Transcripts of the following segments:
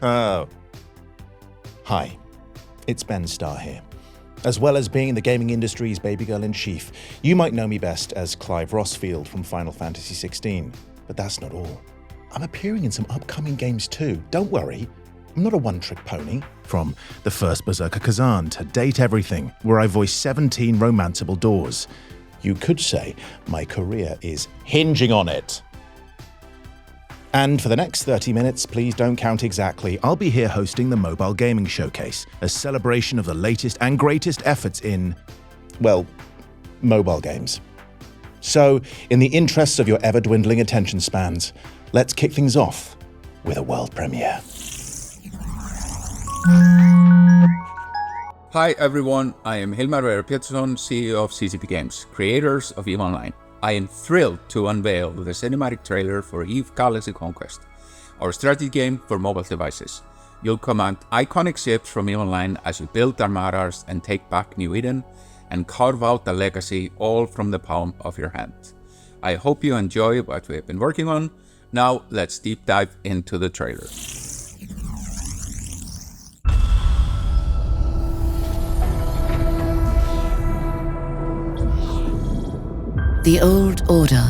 Oh. Hi, it's Ben Starr here. As well as being the gaming industry's baby girl in chief, you might know me best as Clive Rosfield from Final Fantasy XVI. But that's not all. I'm appearing in some upcoming games too. Don't worry, I'm not a one-trick pony. From the first Berserker Kazan to Date Everything, where I voice 17 romanceable doors. You could say my career is hinging on it. And for the next 30 minutes, please don't count exactly, I'll be here hosting the Mobile Gaming Showcase, a celebration of the latest and greatest efforts in, well, mobile games. So, in the interests of your ever-dwindling attention spans, let's kick things off with a world premiere. Hi everyone, I am Hilmar Röhr Peterson, CEO of CCP Games, creators of EVE Online. I am thrilled to unveil the cinematic trailer for EVE Galaxy Conquest, our strategy game for mobile devices. You'll command iconic ships from EVE Online as you build armadas and take back New Eden and carve out a legacy all from the palm of your hand. I hope you enjoy what we have been working on. Now let's deep dive into the trailer. The old order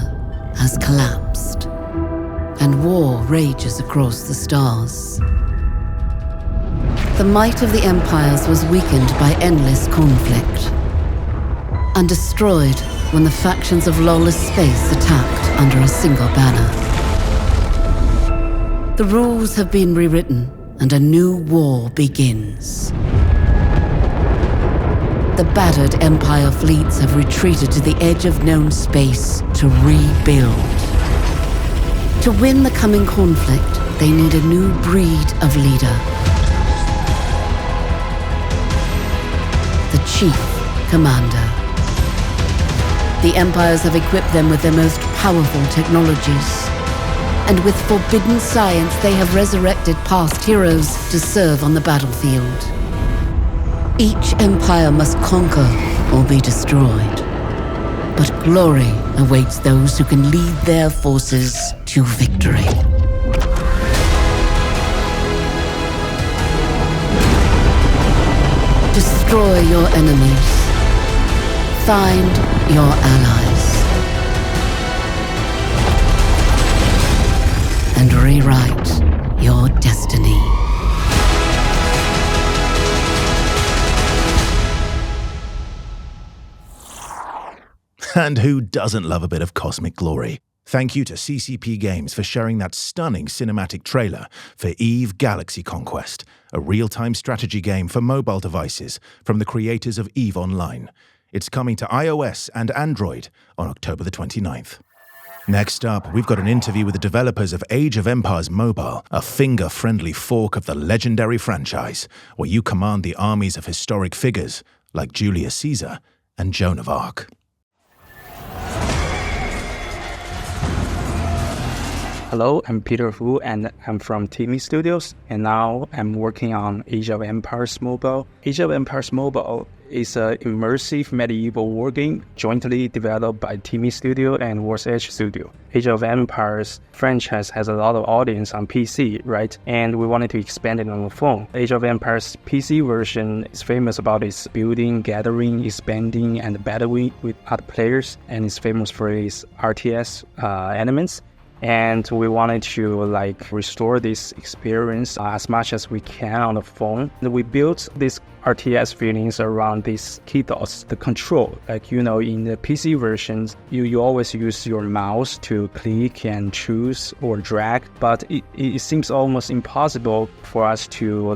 has collapsed, and war rages across the stars. The might of the empires was weakened by endless conflict, and destroyed when the factions of lawless space attacked under a single banner. The rules have been rewritten, and a new war begins. The battered Empire fleets have retreated to the edge of known space to rebuild. To win the coming conflict, they need a new breed of leader. The Chief Commander. The Empires have equipped them with their most powerful technologies. And with forbidden science, they have resurrected past heroes to serve on the battlefield. Each empire must conquer or be destroyed. But glory awaits those who can lead their forces to victory. Destroy your enemies. Find your allies. And rewrite your destiny. And who doesn't love a bit of cosmic glory? Thank you to CCP Games for sharing that stunning cinematic trailer for EVE Galaxy Conquest, a real-time strategy game for mobile devices from the creators of EVE Online. It's coming to iOS and Android on October the 29th. Next up, we've got an interview with the developers of Age of Empires Mobile, a finger-friendly fork of the legendary franchise, where you command the armies of historic figures like Julius Caesar and Joan of Arc. Hello, I'm Peter Hu, and I'm from Timmy Studios, and now I'm working on Age of Empires Mobile. Age of Empires Mobile is an immersive medieval wargame jointly developed by Timmy Studio and WhatCulture Studio. Age of Empires franchise has a lot of audience on PC, right? And we wanted to expand it on the phone. Age of Empires PC version is famous about its building, gathering, expanding, and battling with other players, and it's famous for its RTS elements. And we wanted to restore this experience as much as we can on the phone. We built these RTS feelings around these key dots, the control. In the PC versions, you always use your mouse to click and choose or drag, but it seems almost impossible for us to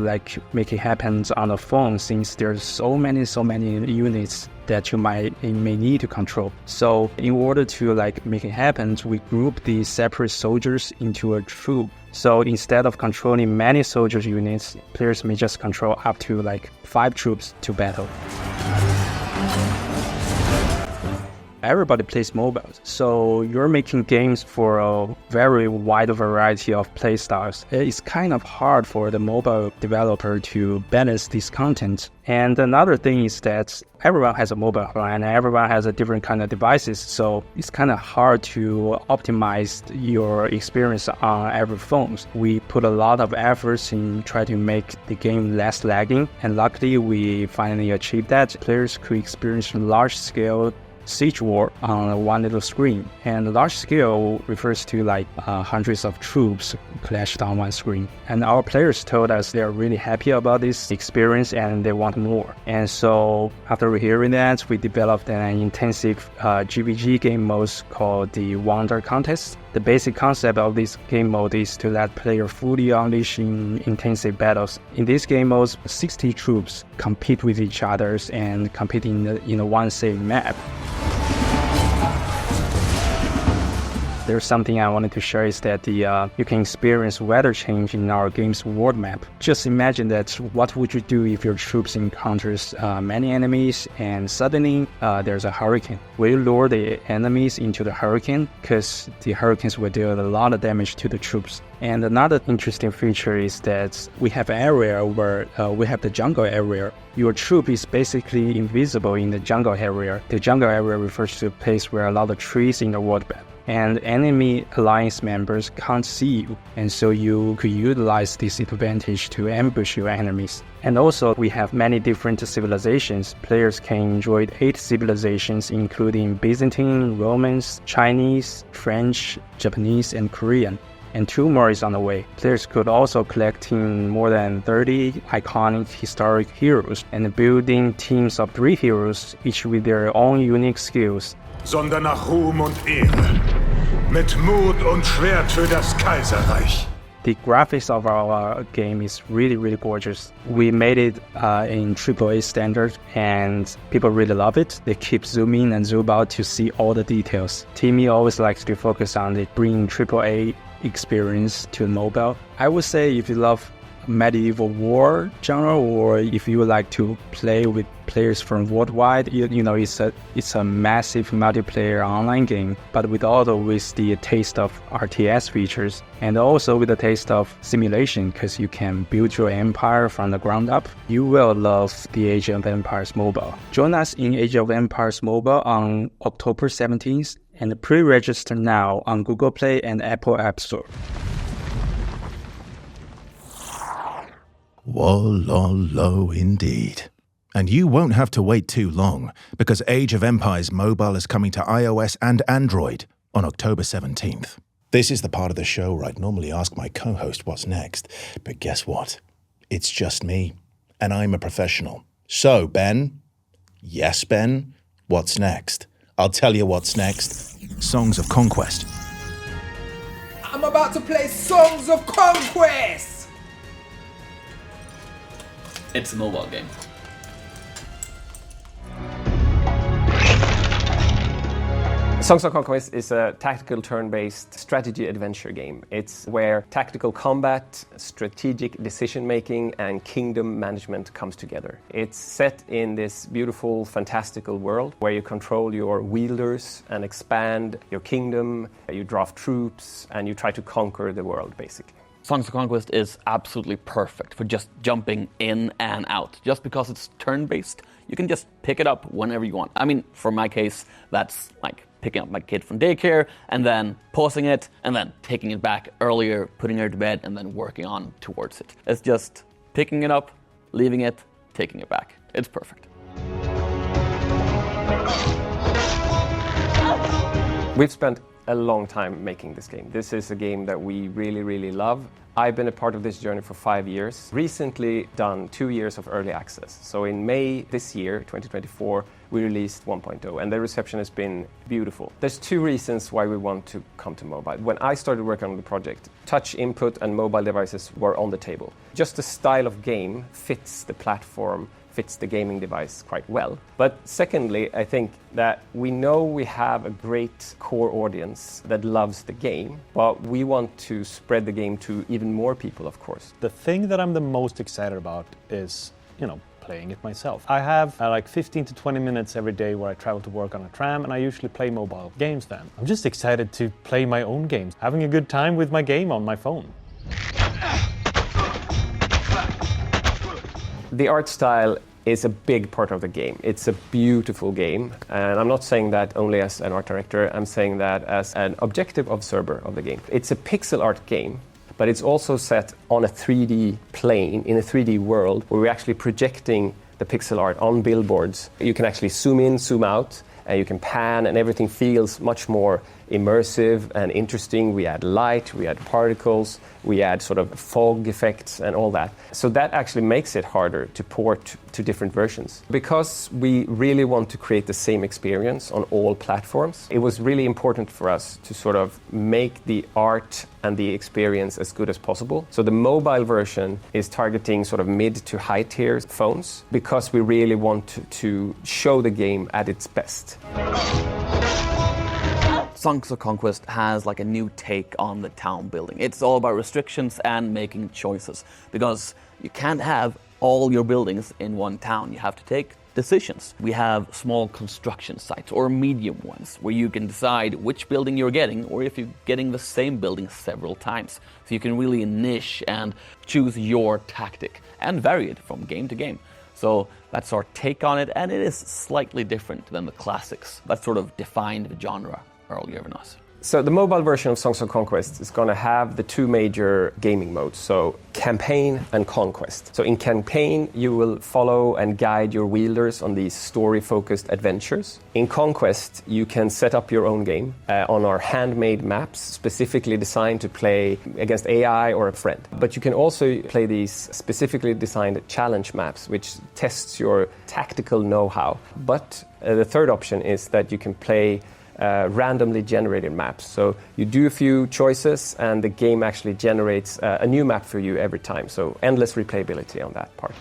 make it happen on the phone, since there's so many units that you may need to control. So in order to make it happen, we group the separate soldiers into a troop. So instead of controlling many soldiers units, players may just control up to 5 troops to battle. everybody plays mobiles. So you're making games for a very wide variety of play styles. It's kind of hard for the mobile developer to balance this content. And another thing is that everyone has a mobile phone and everyone has a different kind of devices. So it's kind of hard to optimize your experience on every phone. We put a lot of efforts in trying to make the game less lagging. And luckily, we finally achieved that. Players could experience large-scale siege war on one little screen. And large scale refers to like hundreds of troops clashed on one screen. And our players told us they're really happy about this experience and they want more. And so after hearing that, we developed an intensive GVG game mode called the Wonder Contest. The basic concept of this game mode is to let players fully unleash in intensive battles. In this game mode, 60 troops compete with each other and compete in one same map. There's something I wanted to share is that you can experience weather change in our game's world map. Just imagine that what would you do if your troops encounters many enemies and suddenly there's a hurricane? Will you lure the enemies into the hurricane? Because the hurricanes will deal a lot of damage to the troops. And another interesting feature is that we have an area where we have the jungle area. Your troop is basically invisible in the jungle area. The jungle area refers to a place where a lot of trees in the world map. And enemy alliance members can't see you, and so you could utilize this advantage to ambush your enemies. And also, we have many different civilizations. Players can enjoy 8 civilizations, including Byzantine, Romans, Chinese, French, Japanese, and Korean. And 2 more is on the way. Players could also collect more than 30 iconic historic heroes and building teams of 3 heroes, each with their own unique skills. Sondern nach Ruhm und Ehre. Mit Mut und Schwert für das Kaiserreich. The graphics of our game is really, really gorgeous. We made it in AAA standard and people really love it. They keep zooming and zoom out to see all the details. Timmy always likes to focus on bringing AAA experience to mobile. I would say if you love medieval war genre, or if you would like to play with players from worldwide, you know, it's a massive multiplayer online game, but with the taste of RTS features and also with the taste of simulation, because you can build your empire from the ground up. You will love the Age of Empires Mobile. Join us in Age of Empires Mobile on October 17th and pre-register now on Google Play and Apple App Store. Whoa, indeed. And you won't have to wait too long, because Age of Empires Mobile is coming to iOS and Android on October 17th. This is the part of the show where I'd normally ask my co-host what's next, but guess what? It's just me, and I'm a professional. So, Ben? Yes, Ben? What's next? I'll tell you what's next. Songs of Conquest. I'm about to play Songs of Conquest! It's a mobile game. Songs of Conquest is a tactical turn-based strategy adventure game. It's where tactical combat, strategic decision-making, and kingdom management comes together. It's set in this beautiful, fantastical world where you control your wielders and expand your kingdom, you draft troops, and you try to conquer the world, basically. Songs of Conquest is absolutely perfect for just jumping in and out. Just because it's turn-based, you can just pick it up whenever you want. I mean, for my case, that's like picking up my kid from daycare and then pausing it and then taking it back earlier, putting her to bed and then working on towards it. It's just picking it up, leaving it, taking it back. It's perfect. We've spent a long time making this game. This is a game that we really, really love. I've been a part of this journey for 5 years. Recently done 2 years of early access. So in May this year, 2024, we released 1.0 and the reception has been beautiful. There's 2 reasons why we want to come to mobile. When I started working on the project, touch input and mobile devices were on the table. Just the style of game fits the platform, fits the gaming device quite well. But secondly, I think that we know we have a great core audience that loves the game, but we want to spread the game to even more people, of course. The thing that I'm the most excited about is, playing it myself. I have like 15 to 20 minutes every day where I travel to work on a tram, and I usually play mobile games then. I'm just excited to play my own games, having a good time with my game on my phone. The art style is a big part of the game. It's a beautiful game, and I'm not saying that only as an art director, I'm saying that as an objective observer of the game. It's a pixel art game, but it's also set on a 3D plane, in a 3D world, where we're actually projecting the pixel art on billboards. You can actually zoom in, zoom out, and you can pan, and everything feels much more immersive and interesting. We add light, we add particles, we add sort of fog effects and all that. So that actually makes it harder to port to different versions. Because we really want to create the same experience on all platforms, it was really important for us to sort of make the art and the experience as good as possible. So the mobile version is targeting sort of mid to high tier phones, because we really want to show the game at its best. Songs of Conquest has like a new take on the town building. It's all about restrictions and making choices, because you can't have all your buildings in one town. You have to take decisions. We have small construction sites or medium ones where you can decide which building you're getting, or if you're getting the same building several times. So you can really niche and choose your tactic and vary it from game to game. So that's our take on it, and it is slightly different than the classics that sort of defined the genre earlier than us. So the mobile version of Songs of Conquest is going to have the two major gaming modes, so campaign and conquest. So in campaign, you will follow and guide your wielders on these story-focused adventures. In conquest, you can set up your own game on our handmade maps, specifically designed to play against AI or a friend. But you can also play these specifically designed challenge maps, which tests your tactical know-how. But the third option is that you can play randomly generated maps. So you do a few choices and the game actually generates a new map for you every time. So endless replayability on that part.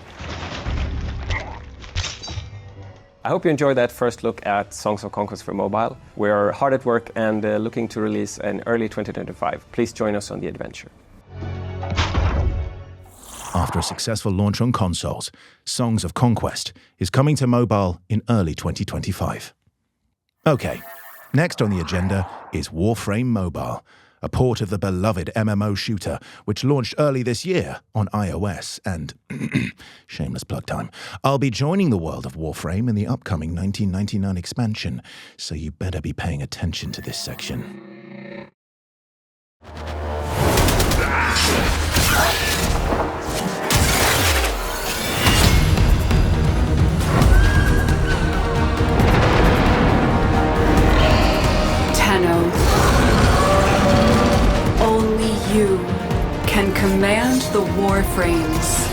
I hope you enjoyed that first look at Songs of Conquest for mobile. We're hard at work and looking to release in early 2025. Please join us on the adventure. After a successful launch on consoles, Songs of Conquest is coming to mobile in early 2025. Okay. Next on the agenda is Warframe Mobile, a port of the beloved MMO shooter, which launched early this year on iOS and, shameless plug time, I'll be joining the world of Warframe in the upcoming 1999 expansion, so you better be paying attention to this section. Only you can command the Warframes.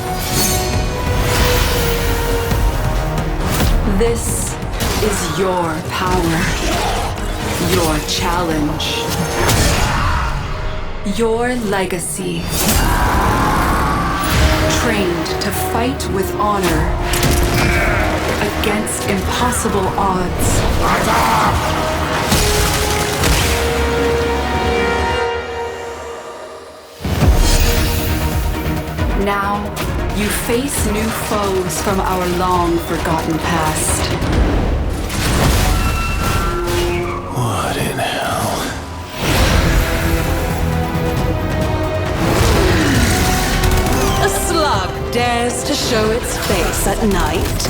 This is your power, your challenge, your legacy. Trained to fight with honor against impossible odds. Now, you face new foes from our long-forgotten past. What in hell? A slug dares to show its face at night.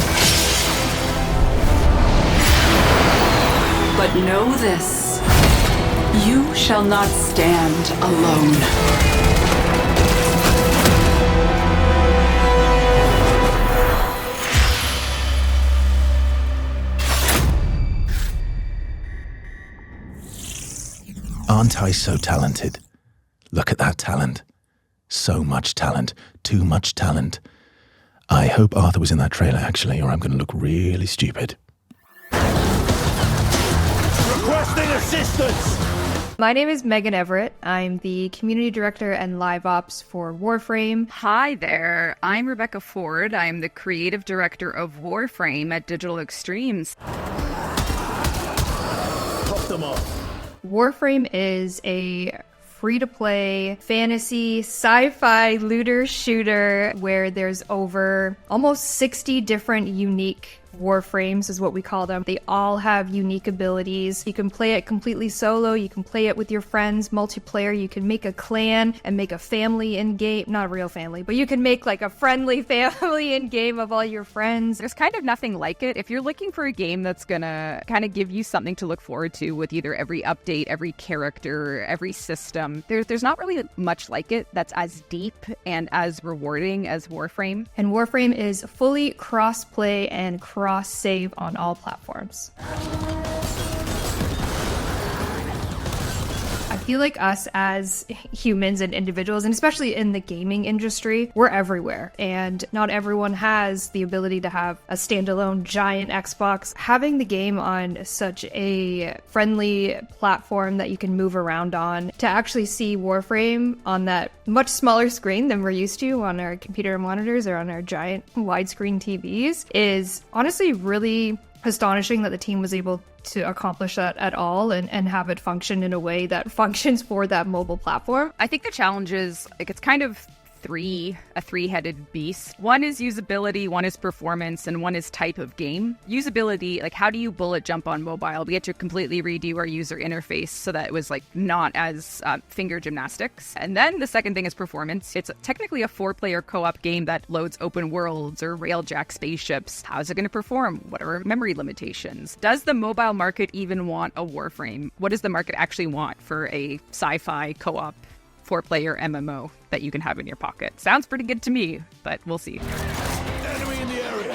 But know this, you shall not stand alone. Aren't I so talented? Look at that talent. So much talent. Too much talent. I hope Arthur was in that trailer, actually, or I'm going to look really stupid. Requesting assistance! My name is Megan Everett. I'm the Community Director and Live Ops for Warframe. Hi there. I'm Rebecca Ford. I'm the Creative Director of Warframe at Digital Extremes. Pop them off. Warframe is a free-to-play fantasy sci-fi looter shooter where there's over almost 60 different unique Warframes is what we call them. They all have unique abilities. You can play it completely solo. You can play it with your friends, multiplayer. You can make a clan and make a family in-game. Not a real family, but you can make like a friendly family in-game of all your friends. There's kind of nothing like it. If you're looking for a game that's gonna kind of give you something to look forward to with either every update, every character, every system, there's not really much like it that's as deep and as rewarding as Warframe. And Warframe is fully cross-play and cross-save on all platforms. I feel like us as humans and individuals, and especially in the gaming industry, we're everywhere. And not everyone has the ability to have a standalone giant Xbox. Having the game on such a friendly platform that you can move around on, to actually see Warframe on that much smaller screen than we're used to on our computer monitors or on our giant widescreen TVs, is honestly really astonishing that the team was able to accomplish that at all and have it function in a way that functions for that mobile platform. I think the challenge is, like, it's kind of a three-headed beast. One is usability, one is performance, and one is type of game. Usability, like how do you bullet jump on mobile? We had to completely redo our user interface so that it was like not as finger gymnastics. And then the second thing is performance. It's technically a 4-player co-op game that loads open worlds or railjack spaceships. How is it going to perform? What are memory limitations? Does the mobile market even want a Warframe? What does the market actually want for a sci-fi co-op 4-player MMO that you can have in your pocket? Sounds pretty good to me, but we'll see. Enemy in the area.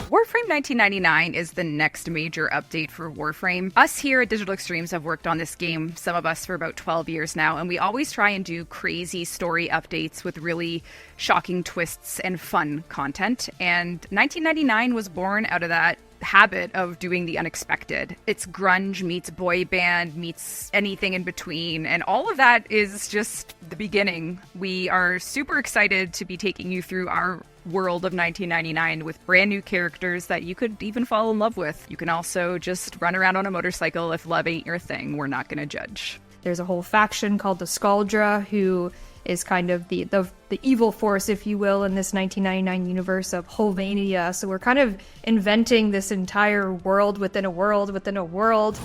Warframe 1999 is the next major update for Warframe. Us here at Digital Extremes have worked on this game, some of us for about 12 years now, and we always try and do crazy story updates with really shocking twists and fun content. And 1999 was born out of that habit of doing the unexpected. It's grunge meets boy band meets anything in between, and all of that is just the beginning. We are super excited to be taking you through our world of 1999 with brand new characters that you could even fall in love with. You can also just run around on a motorcycle. If love ain't your thing, we're not going to judge. There's a whole faction called the Scaldra, who is kind of the evil force, if you will, in this 1999 universe of Holvania. So we're kind of inventing this entire world within a world within a world.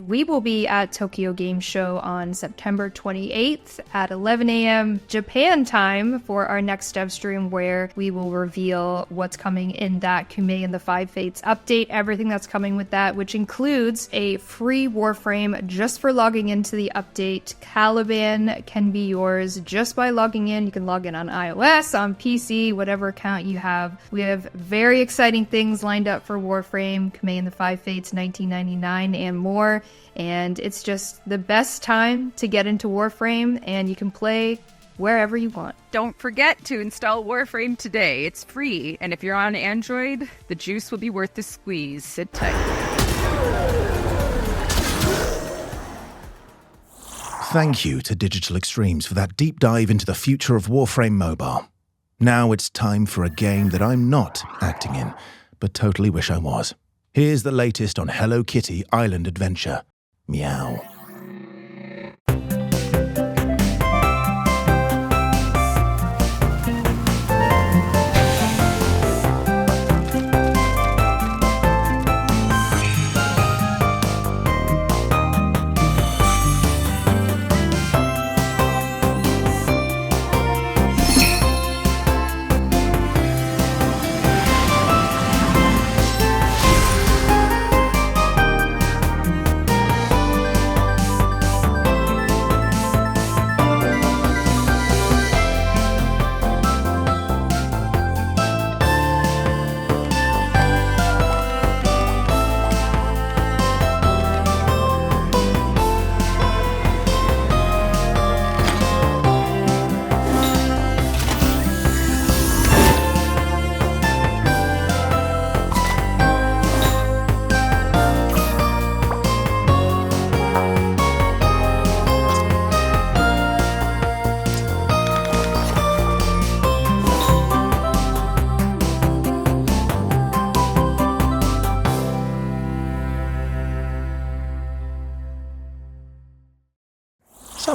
We will be at Tokyo Game Show on September 28th at 11 a.m. Japan time for our next dev stream, where we will reveal what's coming in that Kume and the Five Fates update, everything that's coming with that, which includes a free Warframe just for logging into the update. Caliban can be yours just by logging in. You can log in on iOS, on PC, whatever account you have. We have very exciting things lined up for Warframe, Kume and the Five Fates 1999, and more. And it's just the best time to get into Warframe, and you can play wherever you want. Don't forget to install Warframe today. It's free, and if you're on Android, the juice will be worth the squeeze. Sit tight. Thank you to Digital Extremes for that deep dive into the future of Warframe Mobile. Now it's time for a game that I'm not acting in, but totally wish I was. Here's the latest on Hello Kitty Island Adventure. Meow.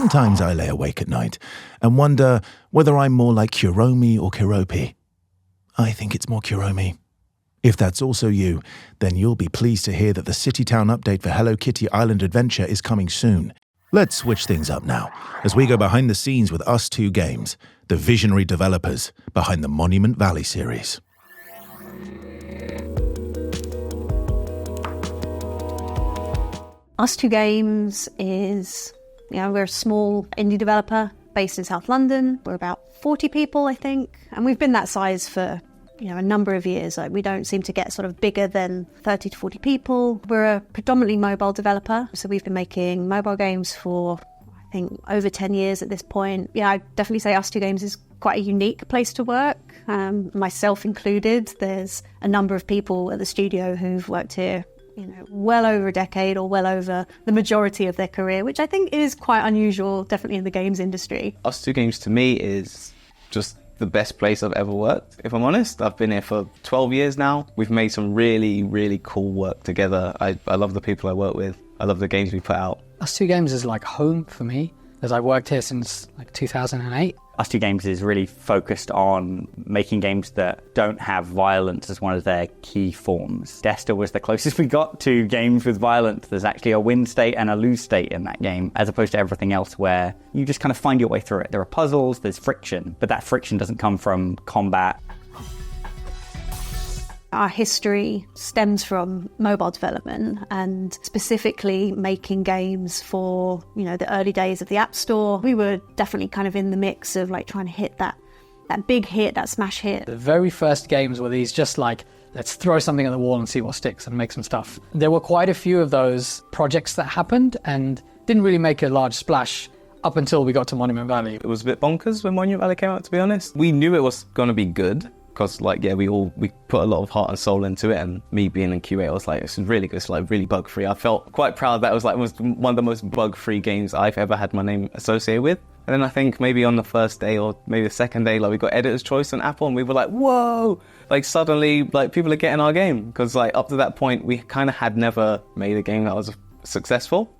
Sometimes I lay awake at night and wonder whether I'm more like Kuromi or Kuropi. I think it's more Kuromi. If that's also you, then you'll be pleased to hear that the City Town update for Hello Kitty Island Adventure is coming soon. Let's switch things up now, as we go behind the scenes with Us2 Games, the visionary developers behind the Monument Valley series. Us2 Games is, we're a small indie developer based in South London. We're about 40 people, I think, and we've been that size for a number of years. We don't seem to get sort of bigger than 30 to 40 people. We're a predominantly mobile developer, so we've been making mobile games for, I think, over 10 years at this point. Yeah, I'd definitely say Us2 Games is quite a unique place to work, myself included. There's a number of people at the studio who've worked here well over a decade or well over the majority of their career, which I think is quite unusual, definitely in the games industry. Us2 Games to me is just the best place I've ever worked, if I'm honest. I've been here for 12 years now. We've made some really, really cool work together. I love the people I work with. I love the games we put out. Us2 Games is like home for me, as I worked here since like 2008. Us2 Games is really focused on making games that don't have violence as one of their key forms. Desta was the closest we got to games with violence. There's actually a win state and a lose state in that game, as opposed to everything else where you just kind of find your way through it. There are puzzles, there's friction, but that friction doesn't come from combat. Our history stems from mobile development and specifically making games for, the early days of the App Store. We were definitely kind of in the mix of like trying to hit that big hit, that smash hit. The very first games were these just like, let's throw something at the wall and see what sticks and make some stuff. There were quite a few of those projects that happened and didn't really make a large splash up until we got to Monument Valley. It was a bit bonkers when Monument Valley came out, to be honest. We knew it was going to be good. Because we put a lot of heart and soul into it, and me being in QA, I was like, it's really good, it's like really bug-free. I felt quite proud that it was one of the most bug-free games I've ever had my name associated with. And then I think maybe on the first day or maybe the second day, we got Editor's Choice on Apple, and we were like, whoa! Suddenly, people are getting our game. Because up to that point, we kind of had never made a game that was successful.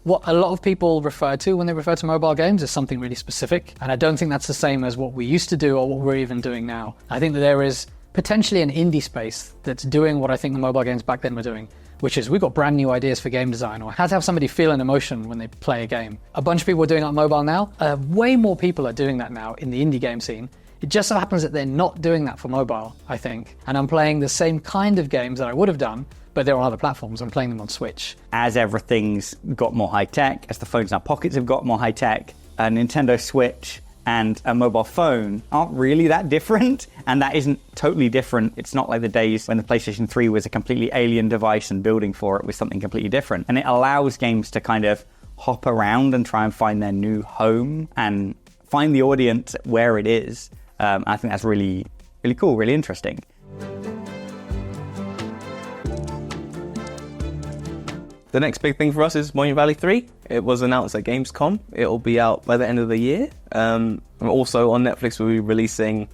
What a lot of people refer to when they refer to mobile games is something really specific, and I don't think that's the same as what we used to do or what we're even doing now. I think that there is potentially an indie space that's doing what I think the mobile games back then were doing, which is we've got brand new ideas for game design or how to have somebody feel an emotion when they play a game. A bunch of people are doing it on mobile now. Way more people are doing that now in the indie game scene. It just so happens that they're not doing that for mobile, I think. And I'm playing the same kind of games that I would have done, but they're on other platforms. I'm playing them on Switch. As everything's got more high-tech, as the phones in our pockets have got more high-tech, a Nintendo Switch and a mobile phone aren't really that different, and that isn't totally different. It's not like the days when the PlayStation 3 was a completely alien device and building for it was something completely different. And it allows games to kind of hop around and try and find their new home and find the audience where it is. I think that's really, really cool, really interesting. The next big thing for us is Monument Valley 3. It was announced at Gamescom. It'll be out by the end of the year. And also on Netflix, we'll be releasing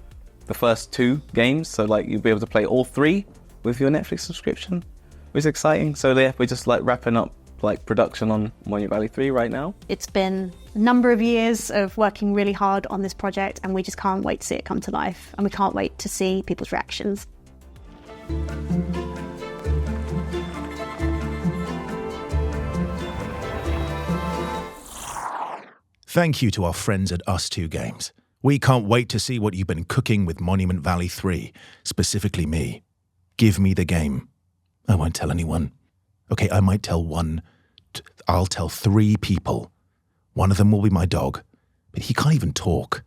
the first 2 games. So you'll be able to play all 3 with your Netflix subscription, which is exciting. So yeah, we're just wrapping up production on Monument Valley 3 right now. It's been a number of years of working really hard on this project, and we just can't wait to see it come to life. And we can't wait to see people's reactions. Thank you to our friends at Us2 Games. We can't wait to see what you've been cooking with Monument Valley 3, specifically me. Give me the game. I won't tell anyone. Okay, I might tell one. I'll tell 3 people. One of them will be my dog, but he can't even talk.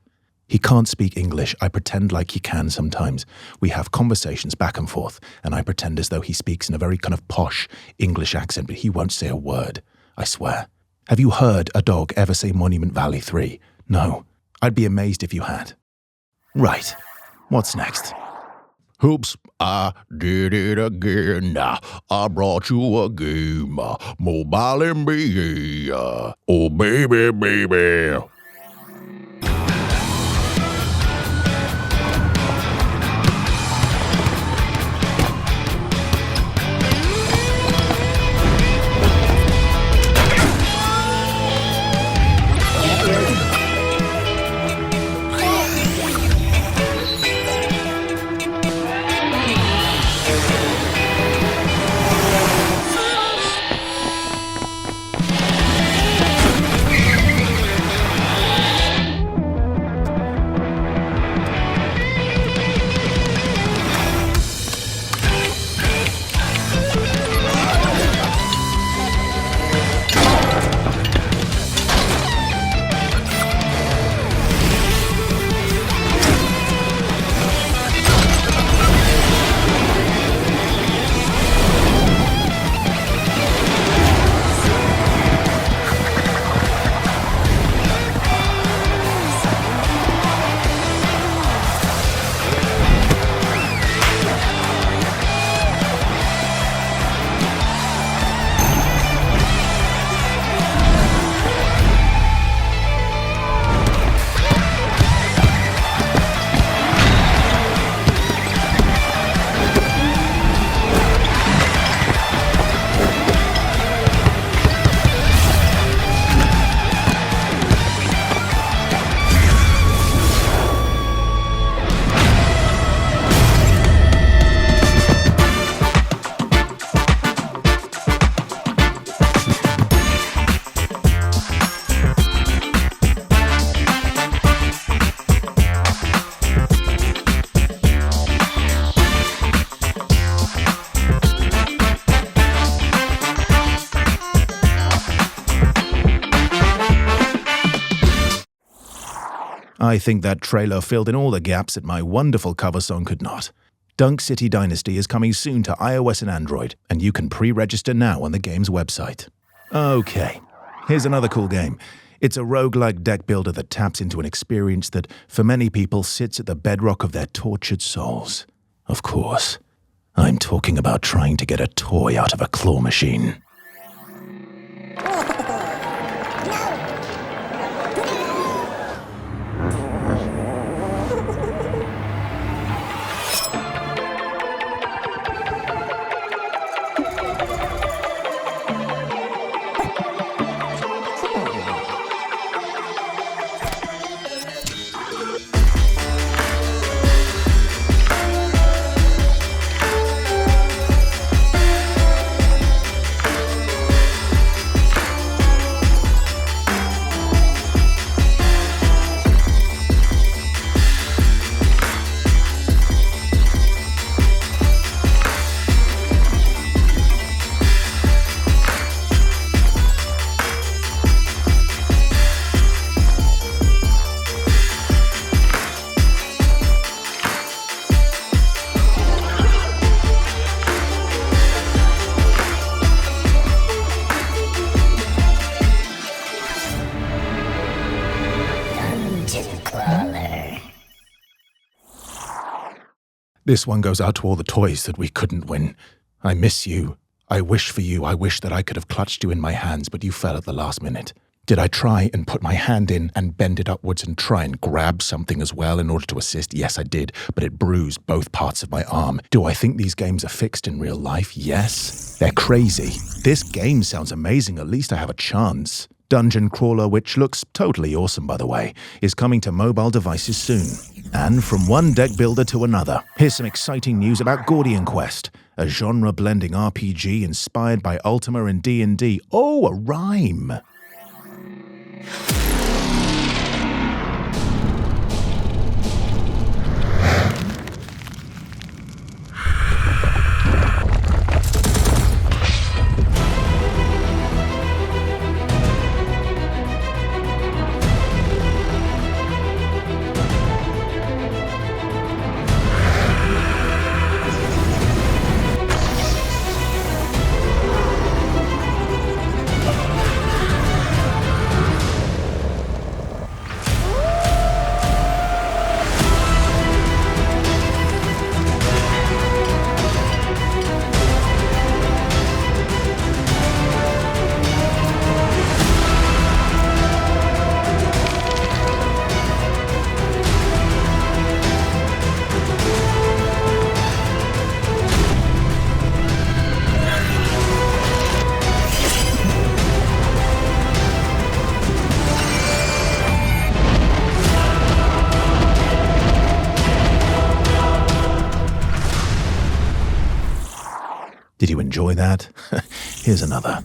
He can't speak English. I pretend like he can sometimes. We have conversations back and forth, and I pretend as though he speaks in a very kind of posh English accent, but he won't say a word, I swear. Have you heard a dog ever say Monument Valley 3? No. I'd be amazed if you had. Right. What's next? Oops, I did it again. I brought you a game. Mobile NBA. Oh, baby, baby. I think that trailer filled in all the gaps that my wonderful cover song could not. Dunk City Dynasty is coming soon to iOS and Android, and you can pre-register now on the game's website. Okay, here's another cool game. It's a roguelike deck builder that taps into an experience that, for many people, sits at the bedrock of their tortured souls. Of course, I'm talking about trying to get a toy out of a claw machine. This one goes out to all the toys that we couldn't win. I miss you. I wish for you. I wish that I could have clutched you in my hands, but you fell at the last minute. Did I try and put my hand in and bend it upwards and try and grab something as well in order to assist? Yes, I did, but it bruised both parts of my arm. Do I think these games are fixed in real life? Yes. They're crazy. This game sounds amazing. At least I have a chance. Dungeon Crawler, which looks totally awesome by the way, is coming to mobile devices soon. And from one deck builder to another, here's some exciting news about Gordian Quest, a genre-blending RPG inspired by Ultima and D&D. Oh, a rhyme! Did you enjoy that? Here's another.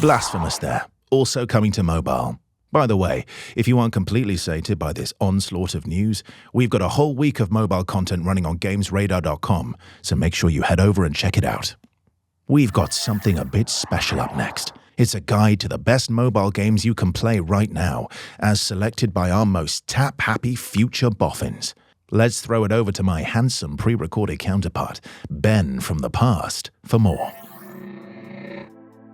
Blasphemous there. Also coming to mobile. By the way, if you aren't completely sated by this onslaught of news, we've got a whole week of mobile content running on gamesradar.com, so make sure you head over and check it out. We've got something a bit special up next. It's a guide to the best mobile games you can play right now, as selected by our most tap-happy future boffins. Let's throw it over to my handsome pre-recorded counterpart, Ben from the past, for more.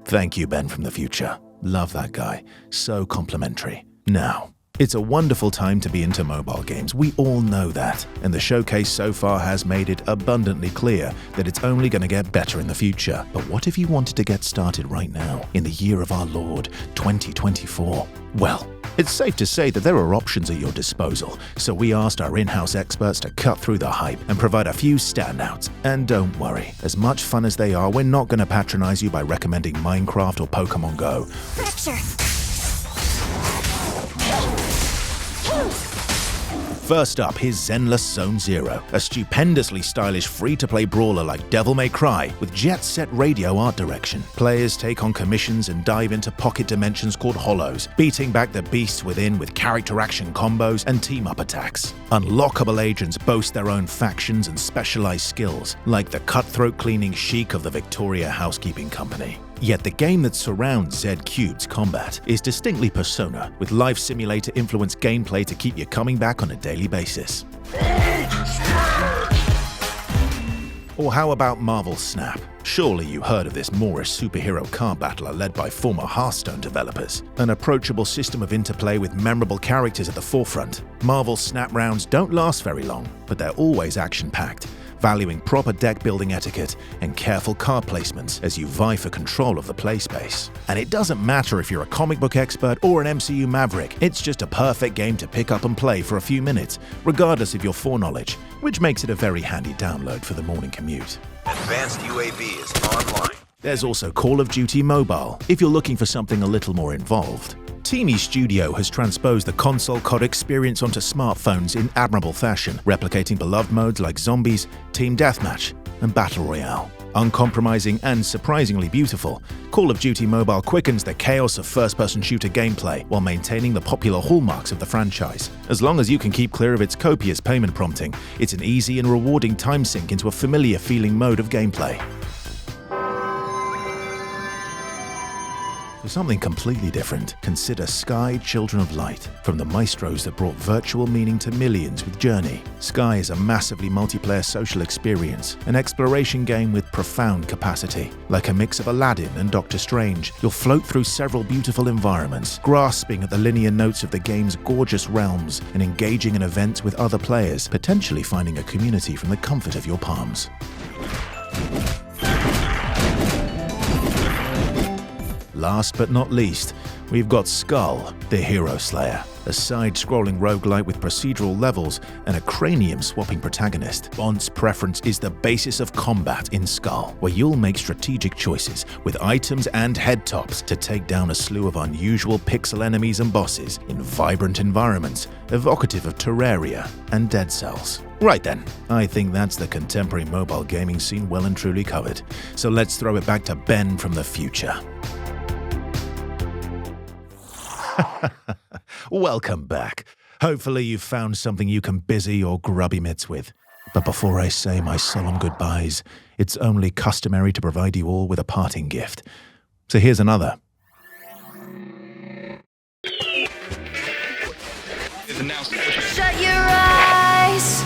Thank you, Ben from the future. Love that guy. So complimentary. Now, It's a wonderful time to be into mobile games, we all know that, and the showcase so far has made it abundantly clear that it's only going to get better in the future. But what if you wanted to get started right now, in the year of our Lord, 2024? Well, it's safe to say that there are options at your disposal, so we asked our in-house experts to cut through the hype and provide a few standouts. And don't worry, as much fun as they are, we're not going to patronize you by recommending Minecraft or Pokemon Go. First up, here's Zenless Zone Zero, a stupendously stylish free-to-play brawler like Devil May Cry with jet-set radio art direction. Players take on commissions and dive into pocket dimensions called hollows, beating back the beasts within with character action combos and team-up attacks. Unlockable agents boast their own factions and specialized skills, like the cutthroat cleaning chic of the Victoria Housekeeping Company. Yet the game that surrounds Z-Cube's combat is distinctly Persona, with life simulator-influenced gameplay to keep you coming back on a daily basis. Or how about Marvel Snap? Surely you heard of this Moorish superhero car battler led by former Hearthstone developers. An approachable system of interplay with memorable characters at the forefront. Marvel Snap rounds don't last very long, but they're always action-packed, valuing proper deck-building etiquette and careful card placements as you vie for control of the play space. And it doesn't matter if you're a comic book expert or an MCU maverick, it's just a perfect game to pick up and play for a few minutes, regardless of your foreknowledge, which makes it a very handy download for the morning commute. Advanced UAV is online. There's also Call of Duty Mobile, if you're looking for something a little more involved. Teamy Studio has transposed the console COD experience onto smartphones in admirable fashion, replicating beloved modes like Zombies, Team Deathmatch, and Battle Royale. Uncompromising and surprisingly beautiful, Call of Duty Mobile quickens the chaos of first-person shooter gameplay while maintaining the popular hallmarks of the franchise. As long as you can keep clear of its copious payment prompting, it's an easy and rewarding time sink into a familiar-feeling mode of gameplay. For something completely different, consider Sky Children of Light, from the maestros that brought virtual meaning to millions with Journey. Sky is a massively multiplayer social experience, an exploration game with profound capacity. Like a mix of Aladdin and Doctor Strange, you'll float through several beautiful environments, grasping at the linear notes of the game's gorgeous realms and engaging in events with other players, potentially finding a community from the comfort of your palms. Last but not least, we've got Skull, the Hero Slayer, a side-scrolling roguelite with procedural levels and a cranium-swapping protagonist. Bont's preference is the basis of combat in Skull, where you'll make strategic choices with items and head tops to take down a slew of unusual pixel enemies and bosses in vibrant environments, evocative of Terraria and Dead Cells. Right then, I think that's the contemporary mobile gaming scene well and truly covered. So let's throw it back to Ben from the future. Welcome back. Hopefully you've found something you can busy your grubby mitts with. But before I say my solemn goodbyes, it's only customary to provide you all with a parting gift. So here's another. Shut your eyes.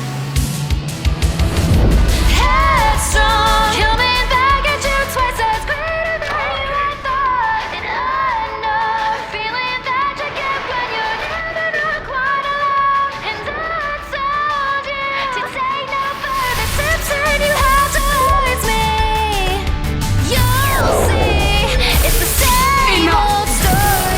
Headstrong. Coming back at you twice as greater than you thought. And I know feeling that you get when you're never not quite alone. And I told you to take no further steps and you have towards me. You'll see it's the same old story.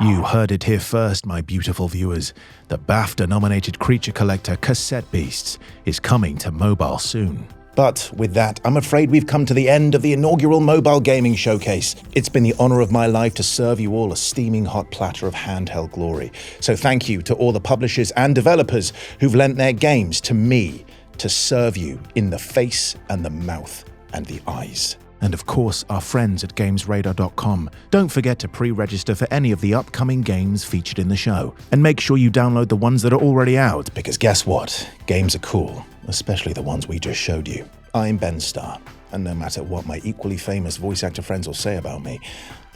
You heard it here first, my beautiful viewers. The BAFTA-nominated creature collector Cassette Beasts is coming to mobile soon. But with that, I'm afraid we've come to the end of the inaugural mobile gaming showcase. It's been the honor of my life to serve you all a steaming hot platter of handheld glory. So thank you to all the publishers and developers who've lent their games to me to serve you in the face and the mouth and the eyes. And of course, our friends at GamesRadar.com. Don't forget to pre-register for any of the upcoming games featured in the show. And make sure you download the ones that are already out, because guess what? Games are cool, especially the ones we just showed you. I'm Ben Starr, and no matter what my equally famous voice actor friends will say about me,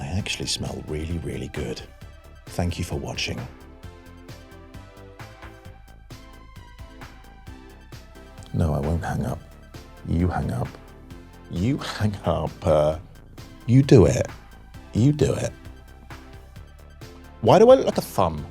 I actually smell really, really good. Thank you for watching. Don't hang up. You hang up. You hang up. You do it. You do it. Why do I look like a thumb?